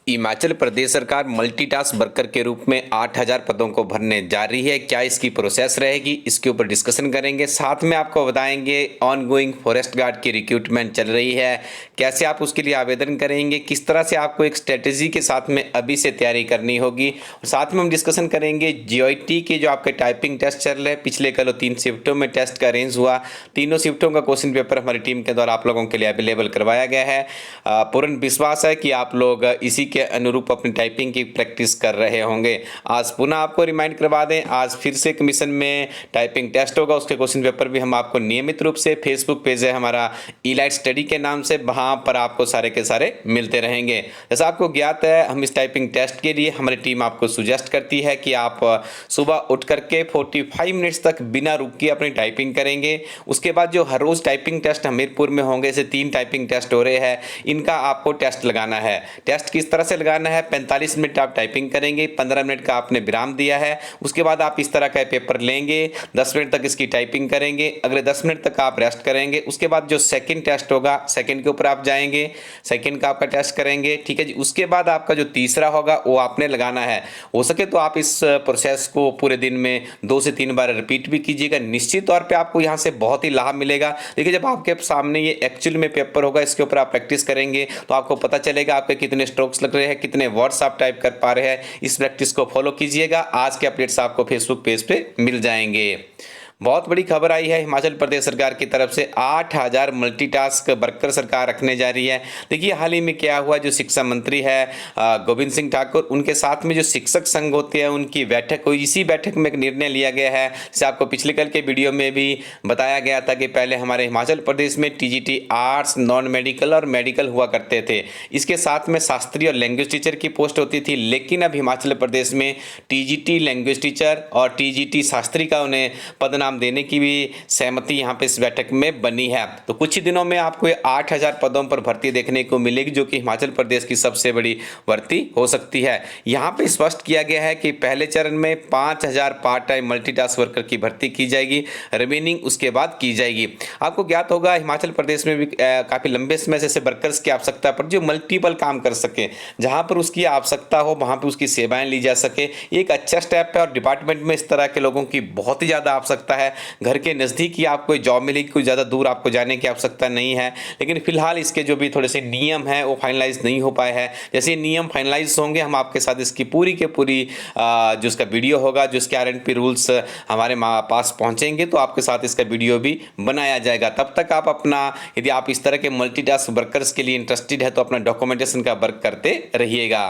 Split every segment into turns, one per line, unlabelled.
हिमाचल प्रदेश सरकार multitask worker के रूप में 8,000 पदों को भरने जा रही है। क्या इसकी प्रोसेस रहेगी, इसके ऊपर डिस्कशन करेंगे। साथ में आपको बताएंगे ऑनगोइंग फॉरेस्ट गार्ड की रिक्रूटमेंट चल रही है, कैसे आप उसके लिए आवेदन करेंगे, किस तरह से आपको एक स्ट्रेटेजी के साथ में अभी से तैयारी करनी होगी। और साथ में हम डिस्कशन करेंगे जीओटी के जो आपके टाइपिंग टेस्ट चल रहे हैं, पिछले कल 3 शिफ्टों में टेस्ट का अरेंज हुआ। तीनों शिफ्टों का क्वेश्चन पेपर हमारी टीम के द्वारा आप लोगों के लिए अवेलेबल करवाया गया है। पूर्ण विश्वास है कि आप लोग इसी के अनुरूप अपनी टाइपिंग की प्रैक्टिस कर रहे होंगे। आज पुनः आपको रिमाइंड करवा दें, आज फिर से कमीशन में टाइपिंग टेस्ट होगा। उसके क्वेश्चन पेपर भी हम आपको नियमित रूप से फेसबुक पेज है हमारा इलाइट स्टडी के नाम से, वहां पर आपको सारे के सारे मिलते रहेंगे। जैसा आपको ज्ञात है, हम इस टाइपिंग टेस्ट के लिए हमारी टीम आपको सुजेस्ट करती है कि आप सुबह उठ करके 45 मिनट्स तक बिना रुके अपनी टाइपिंग करेंगे। उसके बाद जो हर रोज टाइपिंग टेस्ट हमीरपुर में होंगे, ऐसे 3 टाइपिंग टेस्ट हो रहे हैं, इनका आपको टेस्ट लगाना है। टेस्ट किस तरह से लगाना है, 45 मिनट आप टाइपिंग करेंगे, 15 मिनट का आपने विराम दिया है। उसके बाद आप इस तरह का पेपर लेंगे, 10 मिनट तक इसकी टाइपिंग करेंगे, अगले 10 मिनट तक आप रेस्ट करेंगे। उसके बाद जो सेकंड टेस्ट होगा, सेकंड के ऊपर आप जाएंगे, सेकंड का आपका टेस्ट करेंगे, ठीक है जी। उसके बाद आपका जो तीसरा होगा वो आपने लगाना है। हो सके तो आप इस प्रोसेस को पूरे दिन में 2 से 3 बार रिपीट भी कीजिएगा। निश्चित तौर पर आपको यहाँ से बहुत ही लाभ मिलेगा। देखिए, जब आपके सामने ये एक्चुअल में पेपर होगा, इसके ऊपर आप प्रैक्टिस करेंगे तो आपको पता चलेगा आपके कितने स्ट्रोक्स लग रहे हैं, कितने वर्ड्स आप टाइप कर पा रहे हैं। इस प्रैक्टिस को फॉलो कीजिएगा। आज के अपडेट्स आपको फेसबुक पेज पे मिल जाएंगे। बहुत बड़ी खबर आई है हिमाचल प्रदेश सरकार की तरफ से, 8,000 मल्टीटास्क वर्कर सरकार रखने जा रही है। देखिए, हाल ही में क्या हुआ, जो शिक्षा मंत्री है गोविंद सिंह ठाकुर, उनके साथ में जो शिक्षक संघ होते हैं उनकी बैठक हुई। इसी बैठक में एक निर्णय लिया गया है, जैसे आपको पिछले कल के वीडियो में भी बताया गया था कि पहले हमारे हिमाचल प्रदेश में टीजीटी आर्ट्स, नॉन मेडिकल और मेडिकल हुआ करते थे। इसके साथ में शास्त्री और लैंग्वेज टीचर की पोस्ट होती थी, लेकिन अब हिमाचल प्रदेश में टीजीटी लैंग्वेज टीचर और टीजीटी शास्त्री का उन्हें पद देने की भी सहमति यहां पे इस बैठक में बनी है। तो कुछ ही दिनों में आपको 8,000 पदों पर भर्ती देखने को मिलेगी, जो कि हिमाचल प्रदेश की सबसे बड़ी भर्ती हो सकती है। यहां पे स्पष्ट किया गया है कि पहले चरण में 5,000 पार्ट टाइम मल्टीटास्क वर्कर की भर्ती की जाएगी, रिमेनिंग उसके बाद की जाएगी। आपको ज्ञात होगा, हिमाचल प्रदेश में भी काफी लंबे समय से वर्कर्स की आवश्यकता पर जो मल्टीपल काम कर सके, जहां पर उसकी आवश्यकता हो वहां पर उसकी सेवाएं ली जा सके, एक अच्छा स्टेप है। और डिपार्टमेंट में इस तरह के लोगों की बहुत ही ज्यादा आवश्यकता है। घर के नज़दीक ही आपको जॉब मिलेगी, कोई ज़्यादा दूर आपको जाने की आवश्यकता नहीं है। लेकिन फिलहाल इसके जो भी थोड़े से नियम हैं वो फाइनलाइज नहीं हो पाए हैं। जैसे नियम फाइनलाइज होंगे, हम आपके साथ इसकी पूरी के पूरी जो इसका वीडियो होगा, जो इसके आरएनपी रूल्स हमारे पास पहुंचेंगे, तो आपके साथ इसका वीडियो भी बनाया जाएगा। तब तक आप अपना, यदि आप इस तरह के मल्टीटास्क वर्कर्स के लिए इंटरेस्टेड है, तो अपना डॉक्यूमेंटेशन का वर्क करते रहिएगा।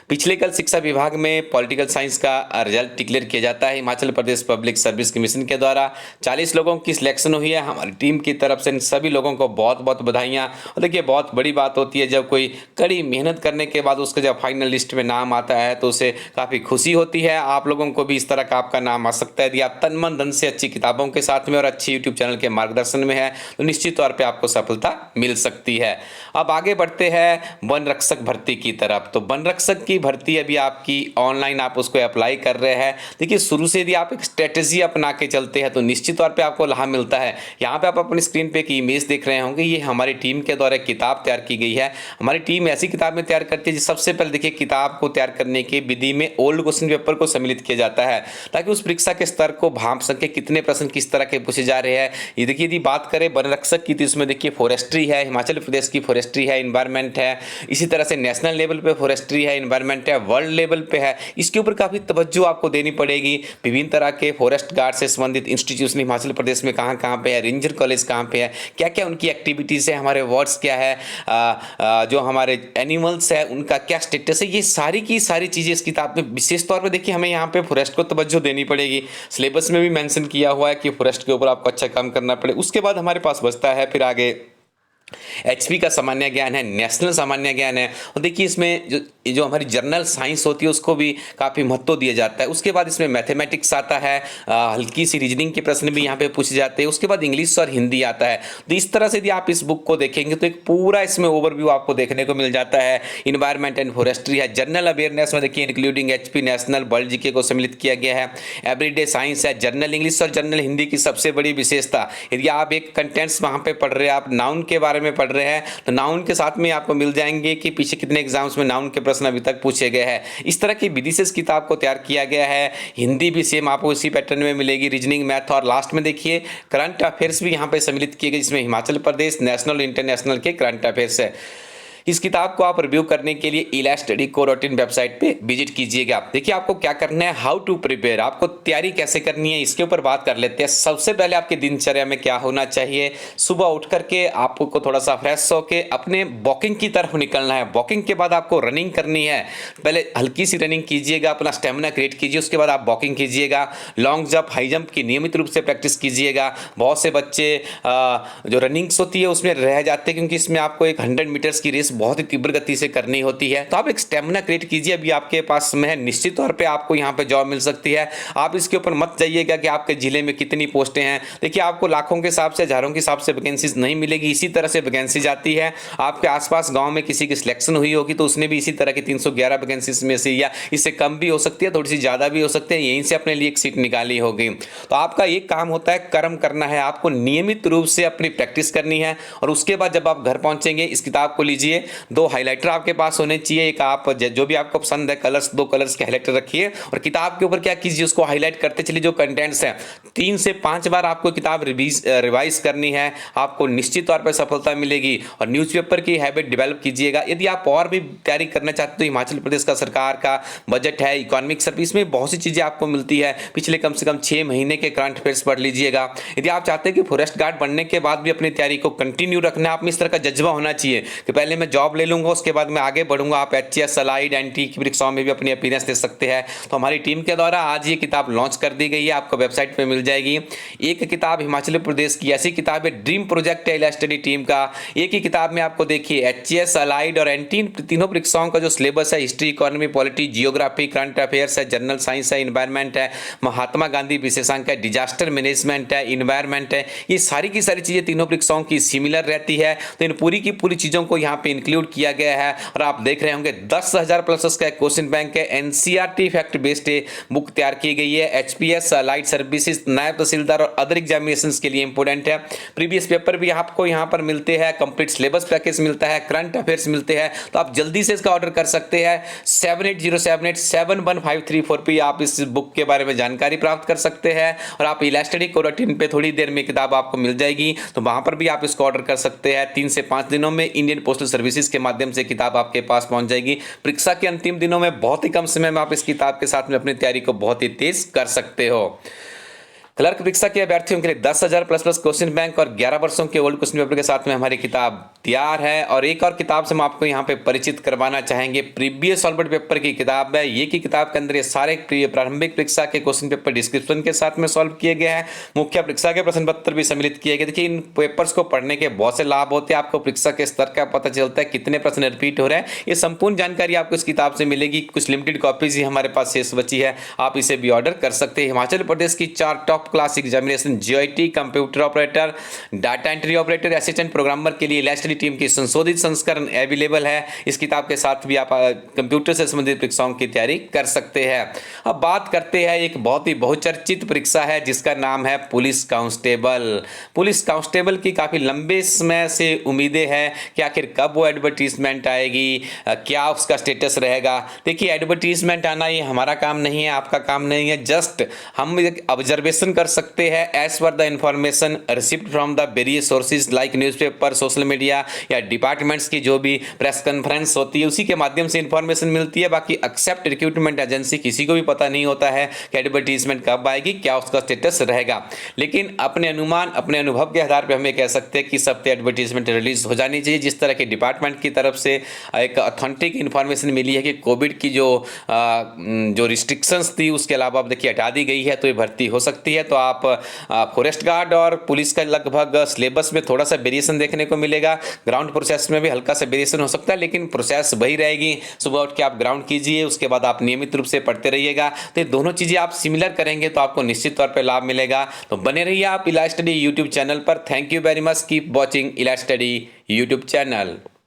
पिछले कल शिक्षा विभाग में पॉलिटिकल साइंस का रिजल्ट डिक्लेयर किया जाता है। Himachal Pradesh public service commission के द्वारा 40 लोगों की सिलेक्शन हुई है। हमारी टीम की तरफ से इन सभी लोगों को बहुत बहुत बधाइयाँ। और देखिए, बहुत बड़ी बात होती है जब कोई कड़ी मेहनत करने के बाद उसका जब फाइनल लिस्ट में नाम आता है तो उसे काफ़ी खुशी होती है। आप लोगों को भी इस तरह का आपका नाम आ सकता है। यदि आप तन मन धन से अच्छी किताबों के साथ में और अच्छी यूट्यूब चैनल के मार्गदर्शन में है तो निश्चित तौर पर आपको सफलता मिल सकती है। अब आगे बढ़ते हैं वन रक्षक भर्ती की तरफ। तो वन रक्षक की भर्ती अभी आपकी ऑनलाइन, आप उसको अप्लाई कर रहे हैं। देखिए, शुरू से यदि आप एक स्ट्रेटेजी अपना के चलते हैं तो निश्चित तौर पे आपको लाभ मिलता है। यहाँ पे आप अपनी स्क्रीन पे एक इमेज देख रहे होंगे, ये हमारी टीम के द्वारा किताब तैयार की गई है। हमारी टीम ऐसी किताबें तैयार करती है, सबसे पहले देखिए किताब को तैयार करने की विधि में ओल्ड क्वेश्चन पेपर को सम्मिलित किया जाता है, ताकि उस परीक्षा के स्तर को भांप सके, कितने प्रश्न किस तरह के पूछे जा रहे हैं। ये देखिए, यदि बात करें वन रक्षक की तो इसमें देखिए फॉरेस्ट्री है, हिमाचल प्रदेश की फॉरेस्ट्री है, इन्वायरमेंट है। इसी तरह से नेशनल लेवल पे फॉरेस्ट्री है, इन्वायरमेंट है, वर्ल्ड लेवल पे है। इसके ऊपर काफी तवज्जो आपको देनी पड़ेगी। विभिन्न तरह के फॉरेस्ट गार्ड से संबंधित इंस्टीट्यूशन हिमाचल प्रदेश में कहां कहां पे है, रेंजर कॉलेज कहां पे है, क्या क्या उनकी एक्टिविटीज है, हमारे वर्ड्स क्या है, जो हमारे एनिमल्स है उनका क्या स्टेटस है, ये सारी की सारी चीजें इस किताब में विशेष तौर पर देखिए हमें यहाँ पे फॉरेस्ट को तवज्जो देनी पड़ेगी। सिलेबस में भी मेंशन किया हुआ है कि फॉरेस्ट के ऊपर आपको अच्छा काम करना पड़े। उसके बाद हमारे पास बचता है फिर आगे एचपी का सामान्य ज्ञान है, नेशनल सामान्य ज्ञान है। और देखिए, इसमें जो हमारी जनरल साइंस होती है उसको भी काफ़ी महत्व दिया जाता है। उसके बाद इसमें मैथमेटिक्स आता है, हल्की सी रीजनिंग के प्रश्न भी यहाँ पे पूछे जाते हैं। उसके बाद इंग्लिश और हिंदी आता है। तो इस तरह से यदि आप इस बुक को देखेंगे तो एक पूरा इसमें ओवरव्यू आपको देखने को मिल जाता है। इन्वायरमेंट एंड फॉरेस्ट्री है, जनरल अवेयरनेस में देखिए including HP, national, world GK को सम्मिलित किया गया है। एवरीडे साइंस है, जनरल इंग्लिश और जनरल हिंदी की सबसे बड़ी विशेषता, यदि आप एक कंटेंट्स वहाँ पे पढ़ रहे हैं, आप नाउन के बारे बारे में पढ़ रहे हैं तो नाउन के साथ में आपको मिल जाएंगे कि पीछे कितने एग्जाम्स में नाउन के प्रश्न अभी तक पूछे गए हैं। इस तरह की विधि से इस किताब को तैयार किया गया है। हिंदी भी सेम आपको इसी पैटर्न में मिलेगी, रीजनिंग, मैथ, और लास्ट में देखिए करंट अफेयर्स भी यहाँ पे सम्मिलित किए गए, जिसमें हिमाचल प्रदेश, नेशनल, इंटरनेशनल के करंट अफेयर्स है। इस किताब को आप रिव्यू करने के लिए elaststudy.co.in वेबसाइट पे विजिट कीजिएगा। देखिए आपको क्या करना है, हाउ टू प्रिपेयर, आपको तैयारी कैसे करनी है इसके ऊपर बात कर लेते हैं। सबसे पहले आपकी दिनचर्या में क्या होना चाहिए, सुबह उठ करके आपको थोड़ा सा फ्रेश होके अपने वॉकिंग की तरफ निकलना है। वॉकिंग के बाद आपको रनिंग करनी है। पहले हल्की सी रनिंग कीजिएगा, अपना स्टेमिना क्रिएट कीजिए, उसके बाद आप वॉकिंग कीजिएगा। लॉन्ग जंप, हाई जंप की नियमित रूप से प्रैक्टिस कीजिएगा। बहुत से बच्चे जो रनिंग्स होती है उसमें रह जाते हैं, क्योंकि इसमें आपको एक 100 मीटर्स की रेस बहुत ही तीव्र गति से करनी होती है। तो आप एक स्टेमिना क्रिएट कीजिए, अभी आपके पास में है, निश्चित तौर पे आपको यहाँ पे जॉब मिल सकती है। आप इसके ऊपर मत जाइएगा कि आपके जिले में कितनी पोस्टें हैं। देखिए आपको लाखों के हिसाब से, हजारों के हिसाब से वैकेंसीज नहीं मिलेगी, इसी तरह से वैकेंसी जाती है। आपके आसपास गाँव में किसी की सिलेक्शन हुई होगी तो उसने भी इसी तरह की 311 वैकेंसीज में से, या इससे कम भी हो सकती है, थोड़ी सी ज़्यादा भी हो सकती है, यहीं से अपने लिए एक सीट निकाली होगी। तो आपका एक काम होता है, कर्म करना है, आपको नियमित रूप से अपनी प्रैक्टिस करनी है। और उसके बाद जब आप घर पहुंचेंगे, इस किताब को लीजिए, 2 हाइलाइटर आपके पास होने चाहिए। एक आप जो भी आपको पसंद है कलर्स, 2 कलर्स के हाइलाइटर रखिए और किताब के ऊपर क्या कीजिए, उसको हाईलाइट करते चलिए। जो कंटेंट्स हैं 3 से 5 बार आपको किताब रिवाइज करनी है, आपको निश्चित तौर पर सफलता मिलेगी। और न्यूज़पेपर की हैबिट डेवलप कीजिएगा। यदि आप और भी तैयारी करना चाहते हो, हिमाचल प्रदेश का सरकार का बजट है, इकोनॉमिक सर्विस में बहुत सी चीज़ें आपको मिलती है। पिछले कम से कम 6 महीने के करंट अफेयर्स पढ़ लीजिएगा। यदि आप चाहते हैं कि फॉरेस्ट गार्ड बनने के बाद भी अपनी तैयारी को कंटिन्यू रखना है, आप में इस तरह का जज्बा होना चाहिए कि पहले मैं जॉब ले लूंगा, उसके बाद मैं आगे बढ़ूंगा। आप एचएस, अलाइड, एनटी की परीक्षाओं में भी अपनी अपीयरेंस दे सकते हैं। तो हमारी टीम के द्वारा आज ये किताब लॉन्च कर दी गई है, आपको वेबसाइट पे मिल जाएगी। एक किताब हिमाचल प्रदेश की ऐसी किताब है, ड्रीम प्रोजेक्ट है इलास्टडी टीम का। एक ही किताब में आपको देखिए एचएस, अलाइड और एनटी तीनों परीक्षाओं का जो सिलेबस है, history, economy, polity, geography, current affairs है, जनरल साइंस है, इन्वायरमेंट है, महात्मा गांधी विशेषांक है, डिजास्टर मैनेजमेंट है, इन्वायरमेंट है, ये सारी की सारी चीजें तीनों परीक्षाओं की सिमिलर रहती है। तो इन पूरी की पूरी चीजों को यहाँ पे इंक्लूड किया गया है। और आप देख रहे होंगे 10,000 प्लस उसका क्वेश्चन बैंक है। एनसीईआरटी फैक्ट बेस्ड बुक तैयार की गई है। एचपीएस, लाइट सर्विसेज, नायब तहसीलदार और अदर एग्जामिनेशंस के लिए इंपोर्टेंट है। प्रीवियस पेपर भी आपको यहाँ पर मिलते हैं, कंप्लीट सिलेबस पैकेज मिलता है, करंट अफेयर्स मिलते हैं। तो आप जल्दी से इसका ऑर्डर कर सकते हैं। 7807871534 पे आप इस बुक के बारे में जानकारी प्राप्त कर सकते हैं। और आप elaststudy.co.in पे थोड़ी देर में किताब आपको मिल जाएगी, तो वहां पर भी आप इसको ऑर्डर कर सकते हैं। 3 से 5 दिनों में इंडियन पोस्टल सर्विसेज के माध्यम से किताब आपके पास पहुंच जाएगी। परीक्षा के अंतिम दिनों में बहुत ही कम समय में आप इस किताब के साथ में अपनी तैयारी को बहुत ही तेज कर सकते हो। क्लर्क परीक्षा के अभ्यर्थियों के लिए 10,000 प्लस क्वेश्चन बैंक और 11 वर्षों के ओल्ड क्वेश्चन पेपर के साथ में हमारी किताब तैयार है। और एक और किताब से हम आपको यहाँ पे परिचित करवाना चाहेंगे, प्रीवियस सॉल्व्ड पेपर की किताब है। ये की किताब के अंदर ये सारे प्रारंभिक परीक्षा के क्वेश्चन पेपर डिस्क्रिप्शन के साथ में सॉल्व किए गए हैं। मुख्य परीक्षा के प्रश्न पत्र भी सम्मिलित किए गए। देखिए इन पेपर्स को पढ़ने के बहुत से लाभ होते हैं। आपको परीक्षा के स्तर का पता चलता है, कितने प्रश्न रिपीट हो रहे हैं, ये संपूर्ण जानकारी आपको इस किताब से मिलेगी। कुछ लिमिटेड कॉपीज ही हमारे पास शेष बची है, आप इसे भी ऑर्डर कर सकते हैं। हिमाचल प्रदेश की 4 top class examination GIT, computer operator, data entry operator, assistant programmer के लिए इलास्टडी टीम की संशोधित संस्करण अवेलेबल है। इस किताब के साथ भी आप कंप्यूटर से संबंधित परीक्षाओं की तैयारी कर सकते हैं। अब बात करते हैं, एक बहुत ही बहुचर्चित परीक्षा है जिसका नाम है पुलिस कांस्टेबल। पुलिस कांस्टेबल की काफी लंबे समय से उम्मीदें हैं कि आखिर कब वो एडवर्टीजमेंट आएगी, क्या उसका स्टेटस रहेगा। देखिए एडवर्टीजमेंट आना ये हमारा काम नहीं है, आपका काम नहीं है। जस्ट हम एक ऑब्जर्वेशन कर सकते हैं as per the information received from the various sources like newspaper, social media या डिपार्टमेंट्स की जो भी प्रेस कॉन्फ्रेंस होती है उसी के माध्यम से इंफॉर्मेशन मिलती है। बाकी एक्सेप्ट रिक्रूटमेंट एजेंसी किसी को भी पता नहीं होता है कि एडवर्टीजमेंट कब आएगी, क्या उसका स्टेटस रहेगा। लेकिन अपने अनुमान, अपने अनुभव के आधार पर हमें कह सकते हैं कि इस हफ्ते एडवर्टीजमेंट रिलीज हो जानी चाहिए। जिस तरह के डिपार्टमेंट की तरफ से एक ऑथेंटिक इंफॉर्मेशन मिली है कि कोविड की जो रिस्ट्रिक्शंस थी उसके अलावा अब देखिए हटा दी गई है, तो ये भर्ती हो सकती है। तो आप फॉरेस्ट गार्ड और पुलिस का लगभग सिलेबस में थोड़ा सा वेरिएशन देखने को मिलेगा। ग्राउंड प्रोसेस में भी हल्का सा वेरिएशन हो सकता है, लेकिन प्रोसेस वही रहेगी। सुबह उठ के आप ग्राउंड कीजिए, उसके बाद आप नियमित रूप से पढ़ते रहिएगा। तो ये दोनों चीज़ें आप सिमिलर करेंगे तो आपको निश्चित तौर पर लाभ मिलेगा। तो बने रहिए आप इलास्टडी यूट्यूब चैनल पर। Thank you very much, keep watching इलास्टडी यूट्यूब चैनल।